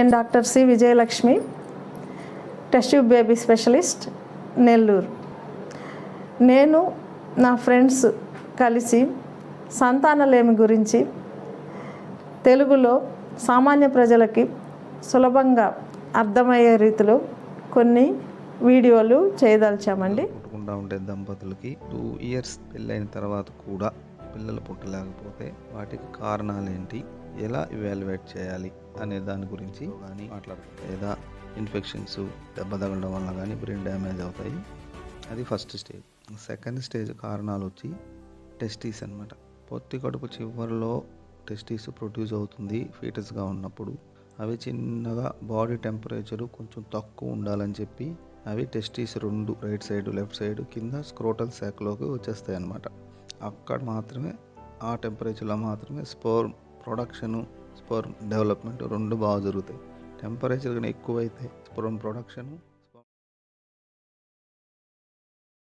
నేను doctor C Vijayalakshmi, test tube baby specialist, Nellore. నేను నా ఫ్రెండ్స్ కలిసి సంతానలేమి గురించి తెలుగులో సామాన్య ప్రజలకి సులభంగా అర్థమయ్యే రీతిలో కొన్ని వీడియోలు చేయదలిచామండి. పుట్టకుండా ఉండే దంపతులకి 2 ఇయర్స్ పెళ్ళైన తర్వాత కూడా పిల్లలు పుట్టలేకపోతే వాటికి కారణాలు ఏంటి, ఎలా ఇవాల్యుయేట్ చేయాలి అనే దాని గురించి కానీ మాట్లాడుతాం. లేదా ఇన్ఫెక్షన్స్, దెబ్బ తగలడం వల్ల కానీ బ్రెయిన్ డ్యామేజ్ అవుతాయి. అది ఫస్ట్ స్టేజ్. సెకండ్ స్టేజ్ కారణాలు వచ్చి టెస్టీస్ అనమాట. పొత్తి కడుపు చివరిలో టెస్టీస్ ప్రొడ్యూస్ అవుతుంది ఫీటస్గా ఉన్నప్పుడు. అవి చిన్నగా బాడీ టెంపరేచరు కొంచెం తక్కువ ఉండాలని చెప్పి అవి testes 2 right side left side కింద స్క్రోటల్ శాఖలోకి వచ్చేస్తాయి అన్నమాట. అక్కడ మాత్రమే ఆ టెంపరేచర్లో మాత్రమే స్పర్మ్ ప్రొడక్షను, స్పర్మ్ డెవలప్మెంట్ 2 బాగా జరుగుతాయి. టెంపరేచర్ కానీ ఎక్కువైతే స్పర్మ్ ప్రొడక్షను